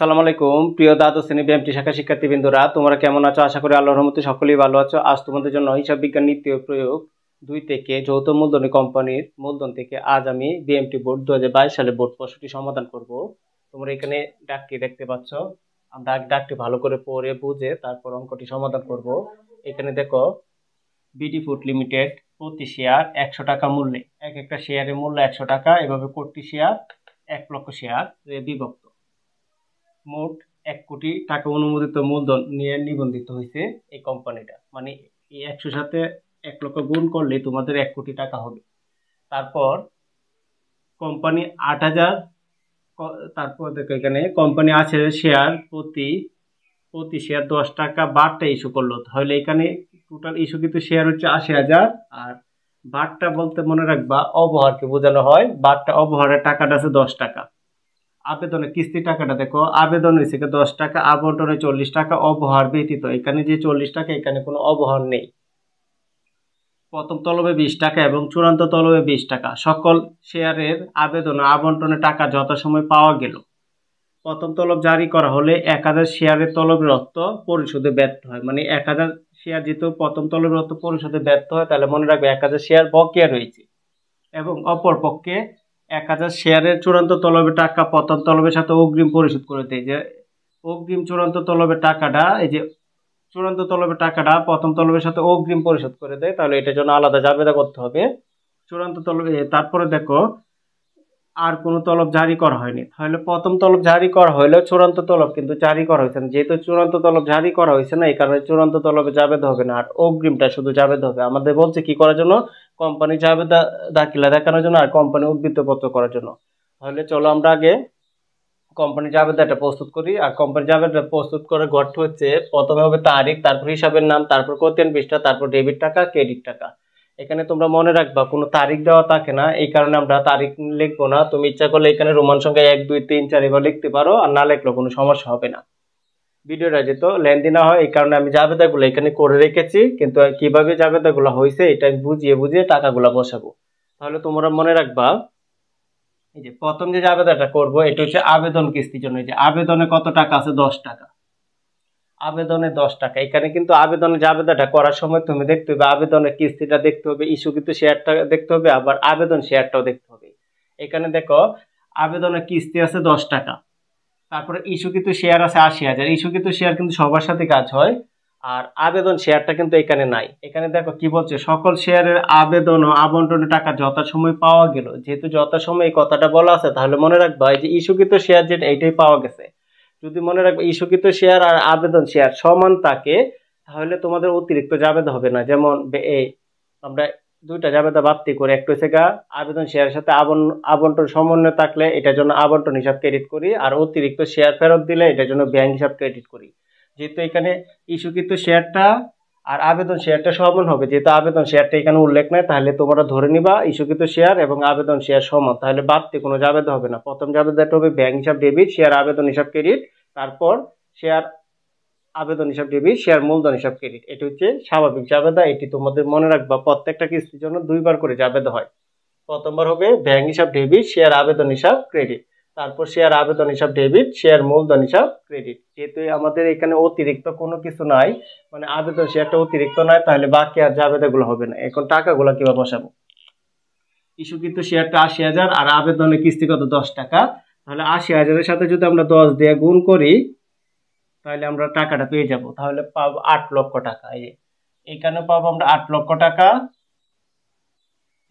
আসসালামু আলাইকুম প্রিয় দ্বাদশ শ্রেণী বিএমটি শাখা শিক্ষার্থীবৃন্দরা, তোমরা কেমন আছো? আশা করি আল্লাহর রহমতে সকলেই ভালো আছো। আজ তোমাদের জন্য হিসাব বিজ্ঞান নীতি ও প্রয়োগ 2 থেকে যৌথ মূলধনী কোম্পানির মূলধন থেকে আজ আমি বিএমটি বোর্ড 2022 সালে বোর্ড প্রশ্নটি সমাধান করব। তোমরা এখানে ডাকটি দেখতে পাচ্ছ। আমরা ডাকটি ভালো করে পড়ে বুঝে তারপর অঙ্কটি সমাধান করব। এখানে দেখো, বিডি ফুড লিমিটেড প্রতি শেয়ার 100 টাকা মূল্যে, এক একটা শেয়ারের মূল্য 100 টাকা, এভাবে কোটি শেয়ার 1 লক্ষ শেয়ার বিভক্ত মোট 1 কোটি টাকা অনুমোদিত মূলধন নিয়ে নিবন্ধিত হয়েছে এই কোম্পানিটা। মানে এই 100 সাথে 1 লক্ষ গুণ করলে তোমাদের 1 কোটি টাকা হবে। তারপর কোম্পানি 8000, তারপর দেখো এখানে কোম্পানি আছে শেয়ার প্রতি শেয়ার 10 টাকা বারটা ইস্যু করলো, তাহলে এখানে টোটাল ইস্যুকৃত শেয়ার হচ্ছে 80,000। আর বারটা বলতে মনে রাখবা অবহারকে বোঝানো হয়। বারটা অবহারের টাকাটা আছে 10 টাকা। আবেদনের কিস্তি টাকাটা দেখো, আবেদন হয়েছে 10 টাকা, আবন্টনে 40 টাকা, অবহার ব্যতীত এখানে যে 40 টাকা, এখানে কোনো অবহার নেই। প্রথম তলবে 20 টাকা এবং চূড়ান্ত তলবে 20 টাকা। সকল শেয়ারের আবেদন ও আবন্টনের টাকা যথাসময়ে পাওয়া গেল। প্রথম তলব জারি করা হলে 1000 শেয়ারের তলবের অর্থ পরিশোধে ব্যর্থ হয়। মানে 1000 শেয়ার যেহেতু প্রথম তলবের অর্থ পরিশোধে ব্যর্থ হয়, তাহলে মনে রাখবে 1000 শেয়ার বকেয়া রয়েছে। এবং অপর পক্ষে 1000 শেয়ারের চূড়ান্ত তলবের টাকা প্রথম তলবের সাথে অগ্রিম পরিশোধ করে দেয়। যে অগ্রিম চূড়ান্ত তলবের টাকাটা, এই যে চূড়ান্ত তলবের টাকাটা প্রথম তলবের সাথে অগ্রিম পরিশোধ করে দেয়, তাহলে এটার জন্য আলাদা জাবেদা করতে হবে। চূড়ান্ত তলবে তারপরে দেখো, আর কোনো তলব জারি করা হয়নি, তাহলে প্রথম তলব জারি করা হইলেও চূড়ান্ত তলব কিন্তু জারি করা হয়েছে না। যেহেতু চূড়ান্ত তলব জারি করা হয়েছে না, এই কারণে চূড়ান্ত তলবে জাবেদা হবে না, আর অগ্রিমটা শুধু জাবেদা হবে। আমাদের বলছে কি করার জন্য? কোম্পানি জাবেদা দাখিলা দেখানোর জন্য আর কোম্পানি উদ্বৃত্তপত্র করার জন্য। তাহলে চলো আমরা আগে কোম্পানি জাবেদাটা প্রস্তুত করি। আর কোম্পানি জাবেদা প্রস্তুত করে গঠন হচ্ছে, প্রথমে হবে তারিখ, তারপর হিসাবের নাম, তারপর কোতেন পৃষ্ঠা, তারপর ডেবিট টাকা, ক্রেডিট টাকা। এখানে তোমরা মনে রাখবা কোনো তারিখ দেওয়া থাকে না, এই কারণে আমরা তারিখ লিখবো না। তুমি ইচ্ছা করলে এখানে রোমান সংখ্যা 1 2 3 4 এবার লিখতে পারো, আর না লিখলেও কোনো সমস্যা হবে না। ভিডিওটা যেহেতু লেন্দি না হয়, এই কারণে আমি জাবেদাগুলো এখানে করে রেখেছি, কিন্তু কিভাবে জাবেদাগুলো হয়েছে এটা বুঝিয়ে বুঝিয়ে টাকাগুলো বসাবো। তাহলে তোমরা মনে রাখবা, এই যে প্রথম যে জাবেদাটা করব এটা হচ্ছে আবেদন কিস্তির জন্য। এই যে আবেদনে কত টাকা আছে? 10 টাকা। আবেদনে 10 টাকা। এখানে কিন্তু আবেদনের জাবেদাটা করার সময় তুমি দেখতে হবে, আবেদনের কিস্তিটা দেখতে হবে, ইস্যুকৃত শেয়ারটা দেখতে হবে, আবার আবেদন শেয়ারটাও দেখতে হবে। এখানে দেখো, আবেদনের কিস্তি আছে 10 টাকা, তারপরে ইস্যুকৃত শেয়ার আছে 80,000। ইস্যুকৃত শেয়ার কিন্তু সবার সাথে কাজ হয়, আর আবেদন শেয়ারটা কিন্তু এখানে নাই। এখানে দেখো কি বলছে, সকল শেয়ারের আবেদন ও আবন্টনের টাকা যথাসময়ে পাওয়া গেল। যেহেতু যথাসময়ে এই কথাটা বলা আছে, তাহলে মনে রাখবা এই যে ইস্যুকৃত শেয়ার যেটা, এইটাই পাওয়া গেছে। যদি মনে রাখবে ইস্যুকৃত শেয়ার আর আবেদন শেয়ার সমান থাকে, তাহলে তোমাদের অতিরিক্ত জাবেদা হবে না। যেমন এই আমরা দুইটা জাবেদা বাড়তি করে, একটা হচ্ছে আবেদন শেয়ারের সাথে আবন্টন সমন্বয় থাকলে এটার জন্য আবন্টন হিসাব ক্রেডিট করি, আর অতিরিক্ত শেয়ার ফেরত দিলে এটার জন্য ব্যাংক হিসাব ক্রেডিট করি। যেহেতু এখানে ইস্যুকৃত শেয়ারটা আর আবেদন শেয়ারটা সমান হবে, যেহেতু আবেদন শেয়ারটা এখানে উল্লেখ নাই, তাহলে তোমরা ধরে নিবা ইস্যুকৃত শেয়ার এবং আবেদন শেয়ার সমান, তাহলে বাড়তি কোনো জাবেদা হবে না। প্রথম জাবেদাটা হবে ব্যাংক হিসাব ডেবিট, শেয়ার আবেদন হিসাব ক্রেডিট, তারপর শেয়ার আবেদন হিসাব ডেবিট, শেয়ার মূলধন হিসাব ক্রেডিট। এটি হচ্ছে স্বাভাবিক জাবেদা। এটি তোমাদের মনে রাখবা, প্রত্যেকটা কিস্তির জন্য 2 বার করে জাবেদা হয়। প্রথমবার হবে ব্যাংক হিসাব ডেবিট, শেয়ার আবেদন হিসাব ক্রেডিট, তারপর শেয়ার আবেদন হিসাব ডেবিট, শেয়ার মূলধন হিসাব ক্রেডিট। যেহেতু আমাদের এখানে অতিরিক্ত কোনো কিছু নাই, মানে আবেদন শেয়ারটা অতিরিক্ত নাই, তাহলে বাকি আর জাবেদাগুলো হবে না। এখন টাকাগুলো কিভাবে বসাবো? ইস্যুকৃত শেয়ারটা 80,000 আর আবেদনের কিস্তি কত? 10 টাকা। তাহলে 80,000-এর সাথে যদি আমরা 10 দিয়ে গুণ করি, তাহলে আমরা টাকাটা পেয়ে যাব। তাহলে পাবো 8 লক্ষ টাকা। এইখানেও পাবো আমরা 8 লক্ষ টাকা,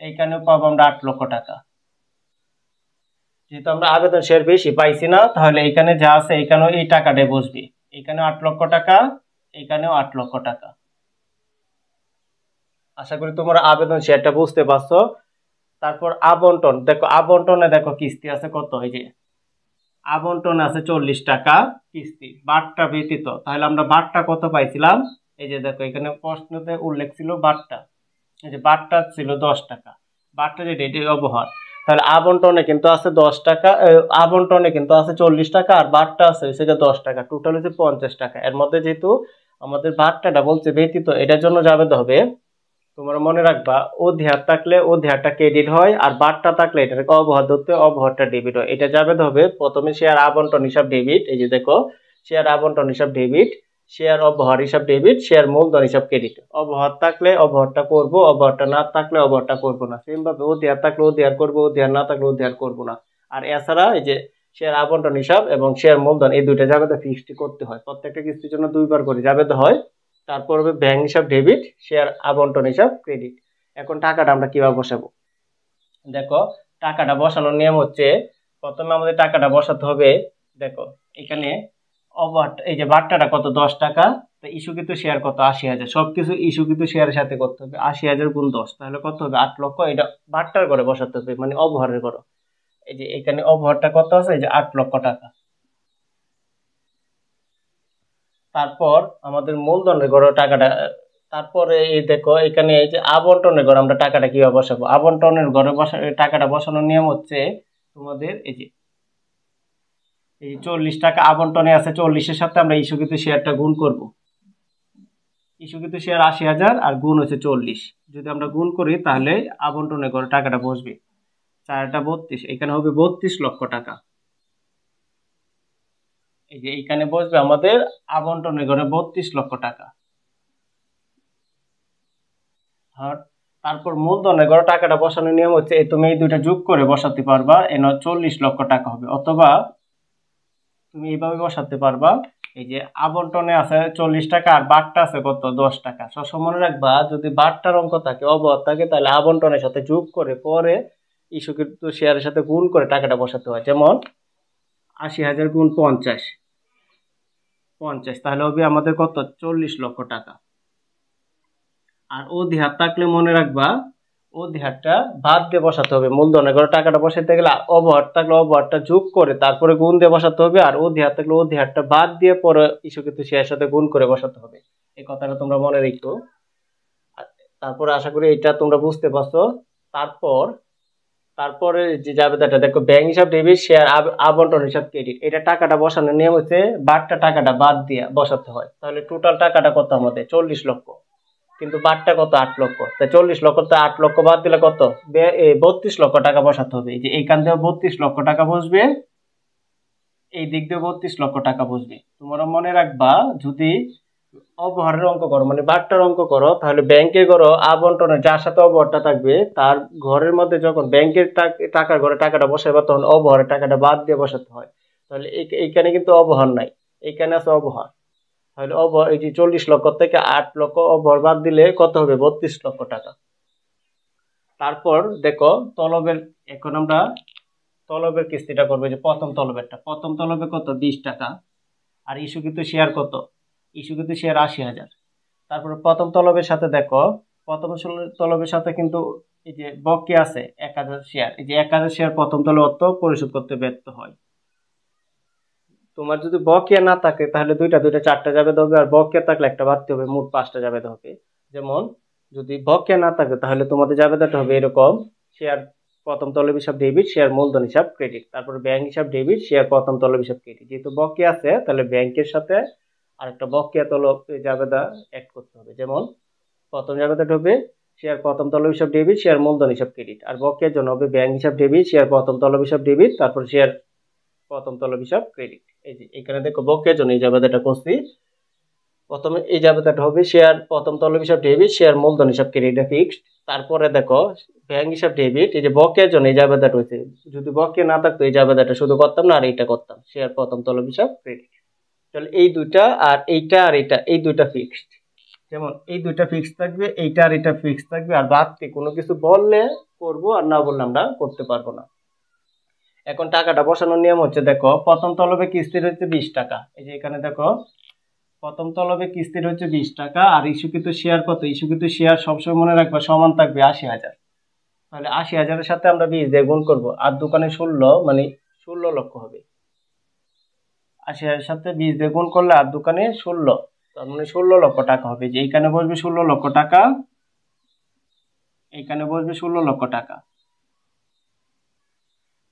এইখানেও পাবো আমরা 8 লক্ষ টাকা। যেহেতু আমরা আবেদন শেয়ার বেশি পাইছি না, তাহলে এখানে যা আছে এখানেও এই টাকাটাই বসবে। এখানেও 8 লক্ষ টাকা, এখানেও 8 লক্ষ টাকা। আশা করি তোমরা আবেদন শেয়ারটা বুঝতে পারছো। তারপর আবন্টন দেখো, আবন্টনে দেখো কিস্তি আছে কত? এই যে আবন্টন আছে 40 টাকা কিস্তি বারটা ব্যতীত। তাহলে আমরা বারটা কত পাইছিলাম? এই যে দেখো, এখানে প্রশ্নতে উল্লেখ ছিল বারটা, এই যে বারটা ছিল 10 টাকা। বারটা যেটা, এটি অবহার। তাহলে আবন্টনে কিন্তু আছে 10 টাকা, আবন্টনে কিন্তু আছে 40 টাকা, আর বারটা আছে হচ্ছে 10 টাকা, টোটাল হচ্ছে 50 টাকা। এর মধ্যে যেহেতু আমাদের বারটাটা বলছে ব্যতীত, এটার জন্য জাবেদা হবে তোমরা মনে রাখবা অধিহার থাকলে অধিহারটা ক্রেডিট হয়, আর বারটা থাকলে এটা অবহার ধরতে অবহারটা ডেবিট হয়। এটা যাবে হবে প্রথমে শেয়ার আবন্টন হিসাব ডেবিট, এই যে দেখো শেয়ার আবন্টন হিসাব ডেবিট, শেয়ার অবহার হিসাব ডেবিট, শেয়ার মূলধন হিসাব ক্রেডিট। অবহার থাকলে অবহারটা করব, অবহারটা না থাকলে অবহারটা করব না। সেম ভাবে অধিহার থাকলে অধিহার করব, অধিহার না থাকলে অধিহার করব না। আর এছাড়া এই যে শেয়ার আবন্টন হিসাব এবং শেয়ার মূলধন এই দুইটা জাবেদা ফিক্সড করতে হয়, প্রত্যেকটা কিস্তির জন্য দুইবার করে জাবেদা হয়। তারপর হবে ব্যাংক হিসাব ডেবিট, শেয়ার আবন্টন হিসাব ক্রেডিট। এখন টাকাটা আমরা কিভাবে বসাবো? দেখো টাকাটা বসানোর নিয়ম হচ্ছে, প্রথমে আমাদের টাকাটা বসাতে হবে। দেখো এখানে ওভার এই যে বাট্টাটা কত 10 টাকা, তো ইস্যুকৃত শেয়ার কত 80,000, সবকিছু ইস্যুকৃত শেয়ারের সাথে করতে হবে। 80,000 গুণ 10 তাহলে কত হবে 8 লক্ষ। এটা বাট্টার ঘরে বসাতে হবে, মানে অবহারের ঘরে। এই যে এখানে অবহারটা কত আছে, এই যে 8 লক্ষ টাকা। তারপর আমাদের মূলধনের ঘরে টাকাটা, তারপরে এই দেখো এখানে এই যে আবন্টনের ঘরে আমরা টাকাটা কিভাবে বসাবো। আবন্টনের ঘরে টাকাটা বসানোর নিয়ম হচ্ছে তোমাদের এই 40 টাকা আবন্টনে আছে, 40-এর সাথে আমরা ইস্যুকৃত শেয়ারটা গুণ করব। ইস্যুকৃত শেয়ার 80,000 আর গুণ হচ্ছে 40, যদি আমরা গুণ করি তাহলে আবন্টনের ঘরে টাকাটা বসবে 4টা 32, এখানে হবে 32 লক্ষ টাকা। এই যে এখানে বসবে আমাদের আবন্টনের ঘরে 32 লক্ষ টাকা। আর তারপর মূলধনের ঘরে টাকাটা বসানোর নিয়ম হচ্ছে তুমি এই দুইটা যোগ করে বসাতে পারবা, এন 40 লক্ষ টাকা হবে। অথবা তুমি এইভাবে বসাতে পারবা, এই যে আবন্টনে আছে 40 টাকা আর বাট্টা আছে কত 10 টাকা। সবসময় মনে রাখবা যদি বাট্টার অঙ্ক থাকে অবহার থাকে তাহলে আবন্টনের সাথে যোগ করে পরে ইস্যুকৃত শেয়ারের সাথে গুণ করে টাকাটা বসাতে হয়। যেমন 80,000 গুণ 50, তাহলে হবে আমাদের কত 40 লক্ষ টাকা। আর অধিহার থাকলে মনে রাখবা অধিহারটা বাদ দিয়ে বসাতে হবে। মূলধনের ঘরে টাকাটা বসাতে গেলে অবহার থাকলে অবহারটা যোগ করে তারপরে গুণ দিয়ে বসাতে হবে, আর অধিহার থাকলে অধিহারটা বাদ দিয়ে পরে ইস্যুকৃত শেয়ারের সাথে গুণ করে বসাতে হবে। এই কথাটা তোমরা মনে রেখো। তারপরে আশা করি এটা তোমরা বুঝতে পারছো। তারপরে যে জাবেদাটা দেখো ব্যাংক হিসাব ডেবিট, শেয়ার আবন্টন হিসাব ক্রেডিট। এটা টাকাটা বসানোর নিয়ম হচ্ছে বাটটা টাকাটা বাদ দিয়ে বসাতে হয়। তাহলে টোটাল টাকাটা কত আমাদের 40 লক্ষ, কিন্তু বাটটা কত 8 লক্ষ। তাই 40 লক্ষ তে 8 লক্ষ বাদ দিলে কত 32 লক্ষ টাকা বসাতে হবে। এই যে এইখান থেকে 32 লক্ষ টাকা বসবে, এই দিক দিয়ে 32 লক্ষ টাকা বসবে। তোমরা মনে রাখবা যদি অবহারের অঙ্ক করো মানে বাট্টার অঙ্ক করো, তাহলে ব্যাংকে করো আবন্টনের যার সাথে অবহারটা থাকবে তার ঘরের মধ্যে যখন ব্যাংকের টাকার ঘরে টাকাটা বসাবে তখন অবহারের টাকাটা বাদ দিয়ে বসাতে হয়। তাহলে এইখানে কিন্তু অবহার নাই, এইখানে আছে অবহার। তাহলে অবহার এই যে 40 লক্ষ থেকে 8 লক্ষ অবহার বাদ দিলে কত হবে 32 লক্ষ টাকা। তারপর দেখো তলবের, এখন আমরা তলবের কিস্তিটা করবো। যে প্রথম তলবে কত 20 টাকা, আর ইস্যুকৃত শেয়ার কত, ইস্যুকৃত শেয়ার 80,000। তারপর প্রথম তলবের সাথে দেখো প্রথম তলবের সাথে কিন্তু এই যে বকেয়া আছে 1000 শেয়ার, এই যে 1000 শেয়ার প্রথম তলব অর্থ পরিশোধ করতে ব্যর্থ হয়। তোমার যদি বকেয়া না থাকে তাহলে দুইটা 4টা জাবেদা হবে, আর বকেয়া থাকলে একটা বাড়তে হবে, মোট 5টা জাবেদা হবে। যেমন যদি বকেয়া না থাকে তাহলে তোমাদের জাবেদাটা হবে এরকম: শেয়ার প্রথম তলব হিসাব ডেবিট, শেয়ার মূলধন হিসাব ক্রেডিট, তারপর ব্যাংক হিসাব ডেবিট, শেয়ার প্রথম তলব হিসাব ক্রেডিট। যেহেতু বকেয়া আছে তাহলে ব্যাংকের সাথে আরেকটা বকেয়া তলব জাবেদা অ্যাড করতে হবে। যেমন প্রথম জাবেদাটা হবে শেয়ার প্রথম তলব হিসাব ডেবিট, শেয়ার মূলধন হিসাব ক্রেডিট, আর বকেয়ার জন্য হবে ব্যাংক হিসাব ডেবিট, শেয়ার প্রথম তলব হিসাব ডেবিট, তারপর শেয়ার প্রথম তলব হিসাব ক্রেডিট। এই যে এখানে দেখো বকেয়ার জন্য এই জাবেদাটা করছি। প্রথমে এই জাবেদাটা হবে শেয়ার প্রথম তলব হিসাব ডেবিট, শেয়ার মূলধন হিসাব ক্রেডিট ফিক্সড। তারপরে দেখো ব্যাংক হিসাব ডেবিট, এই যে বকেয়ার জন্য এই জাবেদাটা হয়েছে। যদি বকেয়া না থাকতো এই জাবেদাটা শুধু করতাম না, আর এইটা করতাম শেয়ার প্রথম তলব হিসাব ক্রেডিট। তাহলে এই দুইটা আর এইটা আর এইটা, এই দুইটা ফিক্সড। যেমন এই দুইটা ফিক্স থাকবে, এইটা আর এটা ফিক্স থাকবে, আর বাদকে কোনো কিছু বললে করব আর না বললে আমরা করতে পারবো না। এখন টাকাটা বসানোর নিয়ম হচ্ছে দেখো প্রথম তলবে কিস্তির হচ্ছে 20 টাকা। এই যে এখানে দেখো প্রথম তলবে কিস্তির হচ্ছে 20 টাকা, আর ইস্যুকৃত শেয়ার কত, ইস্যুকৃত শেয়ার সবসময় মনে রাখবা সমান থাকবে 80,000। তাহলে 80,000-এর সাথে আমরা 20 দিয়ে গুণ করবো, আর দোকানে 16 মানে 16 লক্ষ হবে। 80,000-এর সাথে 20 দিয়ে গুণ করলে আর দোকানে 16, তার মানে 16 লক্ষ টাকা হবে। যে এইখানে বসবে 16 লক্ষ টাকা, এইখানে বসবে 16 লক্ষ টাকা।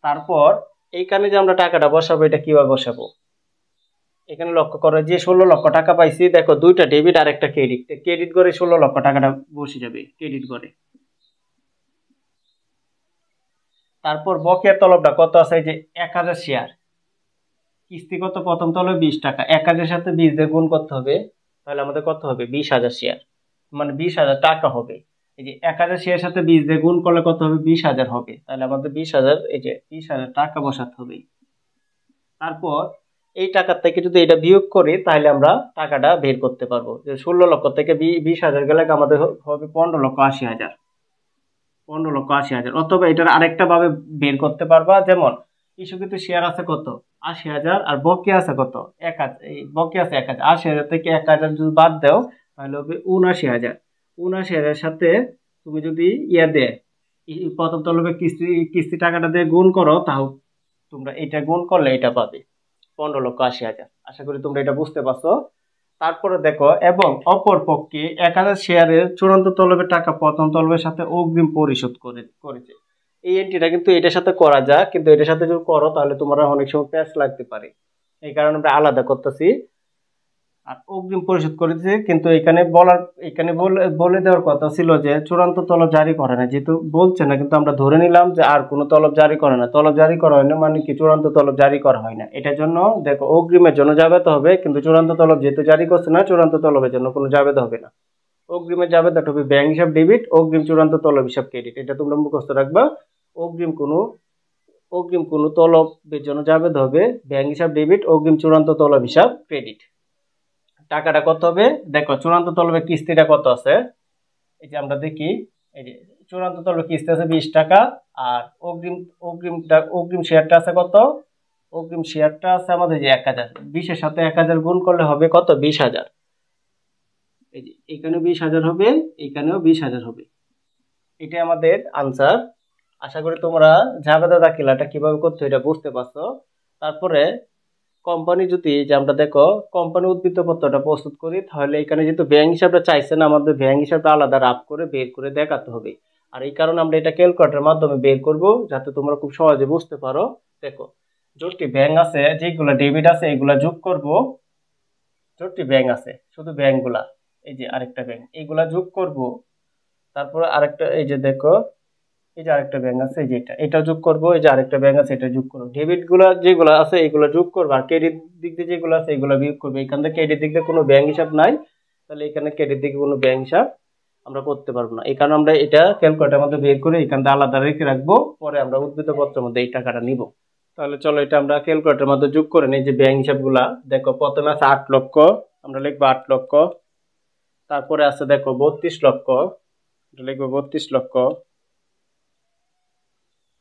তারপর এইখানে যে আমরা টাকাটা বসাবো এটা কিভাবে বসাবো? এখানে লক্ষ্য করো যে 16 লক্ষ টাকা পাইছি, দেখো দুইটা ডেবিট আর একটা ক্রেডিট, ক্রেডিট করে 16 লক্ষ টাকাটা বসে যাবে ক্রেডিট করে। তারপর বকেয়া তলবটা কত আছে, যে 1000 শেয়ার, কিস্তি কত, প্রথম তলব 20 টাকা, 1000 সাথে 20 দিয়ে গুণ করতে হবে, তাহলে আমাদের কত হবে 20,000 শেয়ার, মানে 20,000 টাকা হবে। এই যে 1000 শেয়ার সাথে 20 দিয়ে গুণ করলে কত হবে 20,000 হবে, তাহলে আমাদের 20,000, এই যে 20,000 টাকা বসাতে হবে। তারপর এই টাকার থেকে যদি এটা বিয়োগ করি তাহলে আমরা টাকাটা বের করতে পারবো, যে 16 লক্ষ থেকে 20,000 গেলে আমাদের হবে 15,80,000, 15,80,000। অথবা এটার আরেকটা ভাবে বের করতে পারবা, যেমন ইস্যুকৃত শেয়ার আছে কত 80,000, আর বকেয়া আছে কত 1,000, এই বকেয়া আছে 1,000, 80,000 থেকে 1,000 যদি বাদ দাও তাহলে হবে 79,000। 79,000 সাথে তুমি যদি প্রথম তলবে কিস্তি কিস্তি টাকাটা দিয়ে গুণ করো, তাও তোমরা এটা গুণ করলে এটা পাবে 15,80,000। আশা করি তোমরা এটা বুঝতে পারছো। তারপরে দেখো, এবং অপর পক্ষে 1,000 শেয়ারের চূড়ান্ত তলবের টাকা প্রথম তলবের সাথে অগ্রিম পরিশোধ করেছে। এই এন্ট্রিটা কিন্তু এটার সাথে করা যায়, কিন্তু এটার সাথে যদি করো তাহলে তোমরা অনেক সময় প্যাচ লাগতে পারে, এই কারণে আমরা আলাদা করতেছি। আর অগ্রিম পরিশোধ করেছে, কিন্তু এখানে বলে দেওয়ার কথা ছিল যে চূড়ান্ত তলব জারি করে না, যেহেতু বলছে না, কিন্তু আমরা ধরে নিলাম যে আর কোনো তলব জারি করে না। তলব জারি করা হয় না মানে কি, চূড়ান্ত তলব জারি করা হয় না। এটার জন্য দেখো অগ্রিমের জন্য জাবেদা হবে, কিন্তু চূড়ান্ত তলব যেহেতু জারি করছে না, চূড়ান্ত তলবের জন্য কোনো জাবেদা হবে না। অগ্রিমের জাবেদাটা হবে ব্যাংক হিসাব ডেবিট, অগ্রিম চূড়ান্ত তলব হিসাব ক্রেডিট, এটা তোমরা মুখস্থ রাখবা। অগ্রিম কোনো তলবের জন্য জাবেদা হবে ব্যাংক হিসাব ডেবিট, অগ্রিম চূড়ান্ত তলব হিসাব ক্রেডিট। টাকাটা কত হবে, দেখো চূড়ান্ত তলবের কিস্তিটা কত আছে, এই যে আমরা দেখি, এই যে চূড়ান্ত তলবের কিস্তি আছে 20 টাকা, আর অগ্রিম শেয়ারটা আছে কত, অগ্রিম শেয়ারটা আছে আমাদের যে 1,000, 20-এর সাথে 1,000 গুণ করলে হবে কত 20,000। এই যে এখানেও 20,000 হবে, এখানেও 20,000 হবে, এটা আমাদের আনসার। আশা করি তোমরা জাবেদা দাখিলাটা কিভাবে করতে এটা বুঝতে পারছো। তারপরে কোম্পানি যদি, যে আমরা দেখো কোম্পানি উদ্বৃত্ত পত্রটা প্রস্তুত করি, তাহলে এখানে যেহেতু ব্যাংক হিসাবটা চাইছে না, আমাদের ব্যাংক হিসাবটা আলাদা রাফ করে বের করে দেখাতে হবে। আর এই কারণে আমরা এটা ক্যালকুলেটরের মাধ্যমে বের করব, যাতে তোমরা খুব সহজে বুঝতে পারো। দেখো যতটি ব্যাংক আছে, যেগুলো ডেবিট আছে এগুলা যোগ করব, যতটি ব্যাংক আছে শুধু ব্যাংকগুলা, এই যে আরেকটা ব্যাংক, এইগুলা যোগ করব। তারপরে আরেকটা, এই যে দেখো এই যে আরেকটা ব্যাংক আছে, এই যে এটা যোগ করবো, এই যে আরেকটা ব্যাংক আছে এটা যোগ করবো। ডেবিট গুলা যেগুলো আছে এগুলো যোগ করবো, আর ক্রেডিট দিক দিয়ে যেগুলো আছে এগুলো বিয়োগ করবো। এখান থেকে ক্রেডিট দিক দিয়ে কোনো ব্যাংক হিসাব নাই, তাহলে এখানে ক্রেডিট দিকে কোনো ব্যাংক হিসাব আমরা করতে পারবো না। এই কারণে আমরা এটা ক্যালকুলেটরের মধ্যে বের করে এখান থেকে আলাদা রেখে রাখবো, পরে আমরা উদ্বৃত্ত পত্রের মধ্যে এই টাকাটা নিব। তাহলে চলো এটা আমরা ক্যালকুলেটরের মধ্যে যোগ করে নিই, যে ব্যাংক হিসাবগুলা। দেখো প্রথমে আছে 8 লক্ষ, আমরা লিখবো 8 লক্ষ। তারপরে আছে দেখো 32 লক্ষ, এটা লিখবো 32 লক্ষ।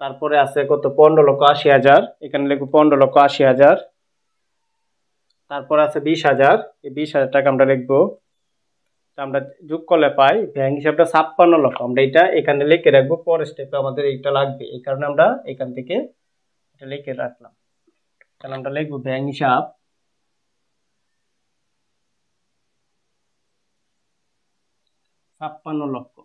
তারপরে আছে কত 15,80,000, এখানে লিখবো 15,80,000। তারপর আছে 20,000, এই 20,000 টাকা আমরা লিখবো। আমরা যোগ করলে পাই ব্যাংক হিসাবটা 56 লক্ষ, আমরা এটা এখানে লিখে রাখবো, পরের স্টেপে আমাদের এইটা লাগবে, এই কারণে আমরা এখান থেকে এটা লিখে রাখলাম। তাহলে আমরা লিখবো ব্যাংক হিসাব 56 লক্ষ।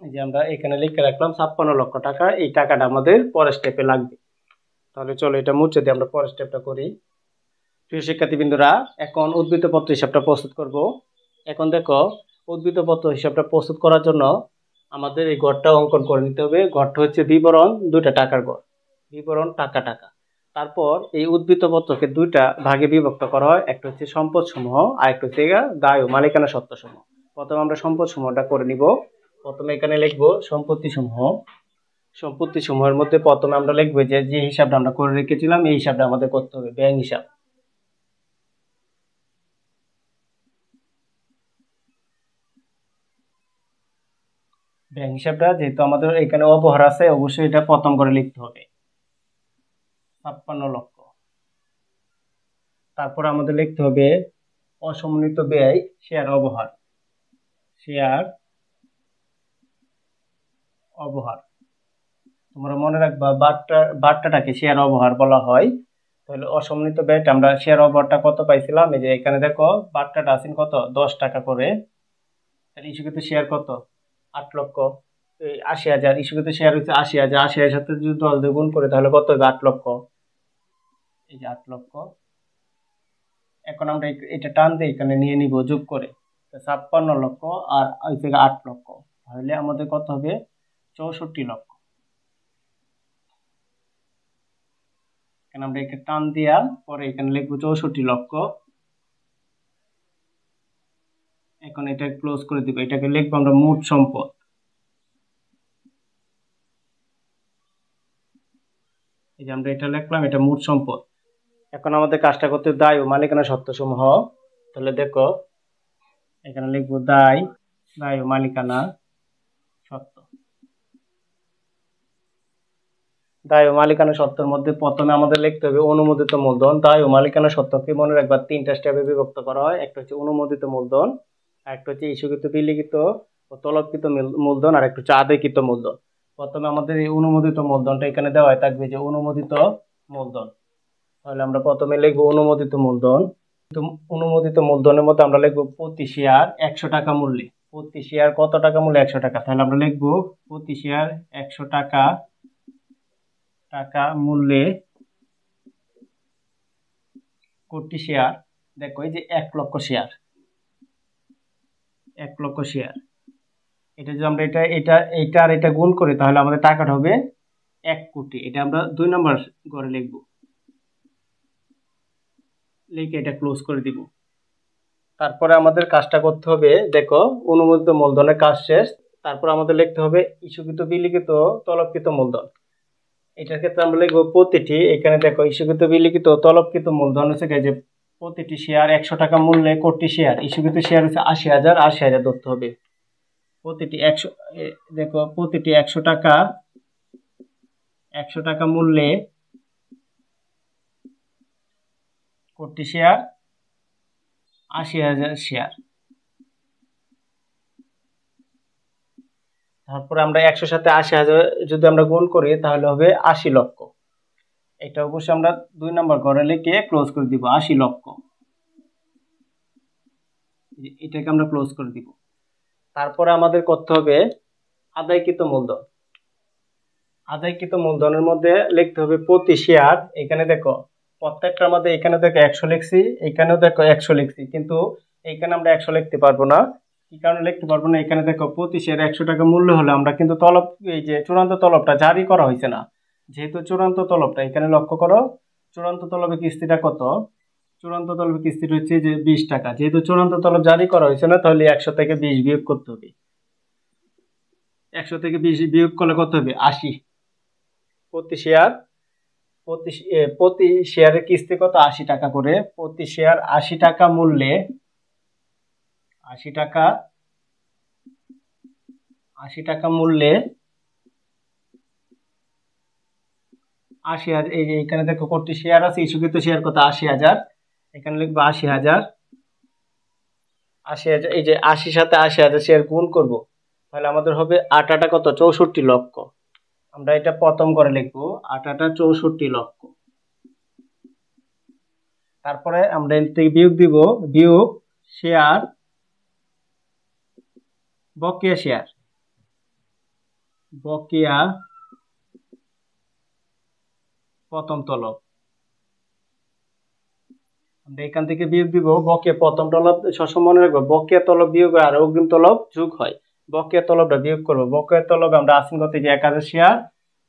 এই যে আমরা এখানে লিখে রাখলাম 56 লক্ষ টাকা, এই টাকাটা আমাদের পরের স্টেপে লাগবে। তাহলে চলো এটা মুছে দিয়ে আমরা পরের স্টেপটা করি। প্রিয় শিক্ষার্থীবৃন্দরা, এখন উদ্বৃত্ত পত্র হিসাবটা প্রস্তুত করব। এখন দেখো উদ্বৃত্ত পত্র হিসাবটা প্রস্তুত করার জন্য আমাদের এই ঘরটা অঙ্কন করে নিতে হবে। ঘরটা হচ্ছে বিবরণ, দুইটা টাকার ঘর, বিবরণ টাকা টাকা। তারপর এই উদ্বৃত্ত পত্রকে দুইটা ভাগে বিভক্ত করা হয়, একটা হচ্ছে সম্পদ সমূহ, আর একটা হচ্ছে দায় ও মালিকানা সত্ত্ব সমূহ। প্রথমে আমরা সম্পদ সমূহটা করে নিব। প্রথমে এখানে লিখবো সম্পত্তি সমূহ। সম্পত্তি সমূহের মধ্যে প্রথমে আমরা লিখবো যে হিসাবটা আমরা করে রেখেছিলাম, এই হিসাবটা আমাদের করতে হবে, ব্যাংক হিসাব। ব্যাংক হিসাবটা যেহেতু আমাদের এখানে অবহার আছে, অবশ্যই এটা প্রথম করে লিখতে হবে 56 লক্ষ। তারপর আমাদের লিখতে হবে অসমন্বিত ব্যয় শেয়ার অবহার, শেয়ার অবহার। তোমরা মনে রাখবা বার্তাটাকে শেয়ার অবহার বলা হয়। তাহলে অসমন্বিত ব্যয়টা আমরা শেয়ার অবহারটা কত পাইছিলাম, এই যে এখানে দেখো বার্তাটা আছেন কত 10 টাকা করে, তাহলে ইস্যুকৃত শেয়ার কত 8 লক্ষ। এই ৮০,০০০ ইস্যুকৃত শেয়ার হচ্ছে ৮০,০০০, ৮০,০০০ সাথে যদি 10 দিয়ে গুণ করে তাহলে কত হবে? ৮ লক্ষ। এই যে 8 লক্ষ। এখন আমরা এটা টান দিয়ে এখানে নিয়ে নিব যোগ করে, ৫৬ লক্ষ আর ওই থেকে ৮ লক্ষ, তাহলে আমাদের কত হবে? ৬৪ লক্ষ। এখানে আমরা একে টান দিয়া পরে এখানে লিখবো ৬৪ লক্ষ। এখন এটা ক্লোজ করে দিব, এটাকে লিখবো আমরা মোট সম্পদ। এই যে আমরা এটা লিখলাম, এটা মোট সম্পদ। এখন আমাদের কাজটা করতে দায় ও মালিকানা সত্ত্বসমূহ। তাহলে দেখো এখানে লিখবো দায় ও মালিকানা সত্ত্ব। দায় ও মালিকানা সত্ত্বের মধ্যে প্রথমে আমাদের লিখতে হবে অনুমোদিত মূলধন। দায় ও মালিকানা সত্ত্বকে মনে রাখবা 3টা স্টেপে বিভক্ত করা হয়। একটা হচ্ছে অনুমোদিত মূলধন, আর একটা হচ্ছে ইস্যুকৃত, বিলিখিত ও তলবকৃত মূলধন, আর একটা হচ্ছে আদায়কৃত মূলধন। প্রথমে আমাদের এই অনুমোদিত মূলধনটা এখানে দেওয়া থাকবে যে অনুমোদিত মূলধন। তাহলে আমরা প্রথমে লিখবো অনুমোদিত মূলধন। অনুমোদিত মূলধনের মধ্যে আমরা লিখবো প্রতি শেয়ার 100 টাকা মূল্যে। প্রতি শেয়ার কত টাকা মূল্যে? 100 টাকা। তাহলে আমরা লিখবো প্রতি শেয়ার 100 টাকা মূল্যে কোটি শেয়ার। দেখো এই যে 1 লক্ষ শেয়ার, 1 লক্ষ শেয়ার। এটা যদি আমরা এটা আর এটা গুণ করি তাহলে আমাদের টাকাটা হবে 1 কোটি। এটা আমরা 2 নম্বর ঘরে লিখবো, লিখে এটা ক্লোজ করে দিব। তারপরে আমাদের কাজটা করতে হবে, দেখো অনুমোদিত মূলধনের কাজ শেষ। তারপর আমাদের লিখতে হবে ইস্যুকৃত, বিলিখিত, তলবকৃত মূলধন। এটার ক্ষেত্রে আমরা লিখবো প্রতিটি, এখানে দেখো ইস্যুকৃত, বিলিখিত, তলবকৃত মূলধন হচ্ছে যে প্রতিটি শেয়ার 100 টাকা মূল্যে কোটি শেয়ার। ইস্যুকৃত শেয়ার হচ্ছে ৮০,০০০, ৮০,০০০ ধরতে হবে। প্রতিটি 100, দেখো প্রতিটি 100 টাকা মূল্যে কোটি শেয়ার, ৮০,০০০ শেয়ার। তারপরে আমরা 100 সাথে ৮০,০০০ যদি আমরা গুণ করি তাহলে হবে ৮০ লক্ষ। এটা অবশ্যই আমরা 2 নম্বর ঘরে লিখে ক্লোজ করে দিব, ৮০ লক্ষ। এটাকে আমরা ক্লোজ করে দিব। তারপরে আমাদের করতে হবে আদায়কৃত মূলধন। আদায়কৃত মূলধনের মধ্যে লিখতে হবে প্রতি শেয়ার। এখানে দেখো প্রত্যেকটার মধ্যে, এখানে দেখো 100 লিখছি, এখানেও দেখো 100 লিখছি, কিন্তু এখানে আমরা 100 লিখতে পারবো না। কি কারণে লিখতে পারবো না? এখানে দেখো প্রতি শেয়ার 100 টাকা মূল্য হলে আমরা কিন্তু তলব, এই যে চূড়ান্ত তলবটা জারি করা হয়েছে না। যেহেতু চূড়ান্ত তলবটা, এখানে লক্ষ্য করো চূড়ান্ত তলবের কিস্তিটা কত? চূড়ান্ত তলবের কিস্তিটা হচ্ছে যে 20 টাকা। যেহেতু চূড়ান্ত তলব জারি করা হয়েছে না, তাহলে 100 থেকে 20 বিয়োগ করতে হবে। 100 থেকে 20 বিয়োগ করলে কত হবে? 80। প্রতি শেয়ারের কিস্তি কত? 80 টাকা করে। প্রতি শেয়ার 80 টাকা মূল্যে, 80 টাকা মূল্যে 80,০০০। এই যে এখানে দেখো কোটি শেয়ার আছে, ইস্যুকৃত শেয়ার কত? 80,০০০। এখানে লিখবো 80,০০০। 80,০০০, এই যে 80 সাথে 80,০০০ শেয়ার গুণ করব, তাহলে আমাদের হবে ৮ কত? ৬৪ লক্ষ। আমরা এটা প্রথম করে লিখবো ৮ ৬৪ লক্ষ। তারপরে আমরা এর থেকে বিয়োগ দিব, বিয়োগ শেয়ার, বকেয়া শেয়ার, বকেয়া প্রথম তলব। আমরা এখান থেকে বিয়োগ দিব বকেয়া প্রথম তলব। সবসময় মনে রাখবো বকেয়া তলব বিয়োগ আর অগ্রিম তলব যোগ হয়। বকেয়া তলবটা বিয়োগ করবো। বকেয়া তলব আমরা আসিন কত? যে 1000 শেয়ার।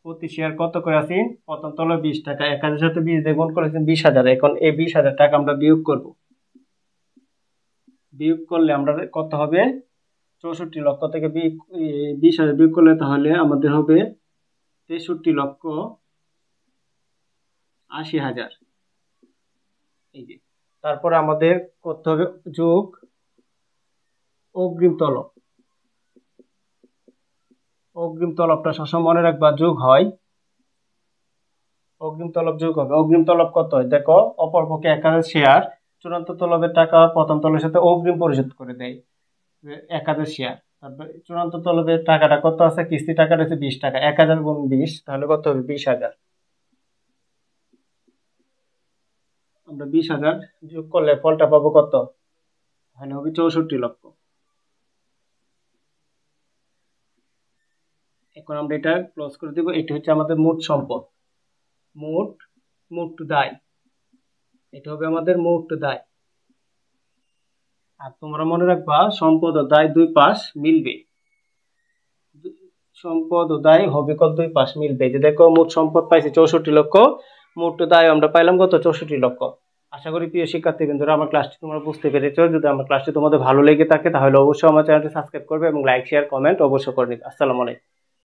প্রতি শেয়ার কত করে আসিন? প্রথম তলব 20 টাকা। 1000 সাথে 20 দিয়ে গুণ করেছেন 20,০০০। এখন এই 20,০০০ টাকা আমরা বিয়োগ করব। বিয়োগ করলে আমরা কত হবে? ৬৪ লক্ষ থেকে 20,০০০ বিয়োগ করলে তাহলে আমাদের হবে ৬৩,৮০,০০০। এই যে তারপরে আমাদের করতে হবে যোগ অগ্রিম তলব। অগ্রিম তলবটা সবসময় মনে রাখবা যোগ হয়। অগ্রিম তলব যোগ হবে। অগ্রিম তলব কত হয়? দেখো অপরপক্ষে 1000 শেয়ার, চূড়ান্ত তলবের টাকা প্রথম তলবের সাথে অগ্রিম পরিশোধ করে দেয় 1000 শেয়ার। তারপরে চূড়ান্ত তলবের টাকাটা কত আছে? কিস্তি টাকাটা হচ্ছে 20 টাকা। 1000 গুণ 20 তাহলে কত হবে? 20,০০০। আমরা 20,০০০ যোগ করলে ফলটা পাবো কত? তাহলে হবে ৬৪ লক্ষ। এখন আমরা এটা ক্লোজ করে দিব। এটি হচ্ছে আমাদের মোট সম্পদ, মোট মোট দায়, এটা হবে আমাদের মোট দায়। আর তোমরা মনে রাখবা সম্পদ ও দায় দুই পাশ মিলবে, সম্পদ ও দায় হবে কত, দুই পাশ মিলবে। যে দেখো মোট সম্পদ পাইছি 64 লক্ষ, মোট দায় আমরা পাইলাম কত, 64 লক্ষ। আশা করি প্রিয় শিক্ষার্থীবৃন্দরা আমার ক্লাসটি তোমরা বুঝতে পেরেছো। যদি আমার ক্লাসটি তোমাদের ভালো লেগে থাকে তাহলে অবশ্যই আমার চ্যানেলটি সাবস্ক্রাইব করবে এবং লাইক শেয়ার কমেন্ট অবশ্যই করে নিবে। আসসালামু আলাইকুম।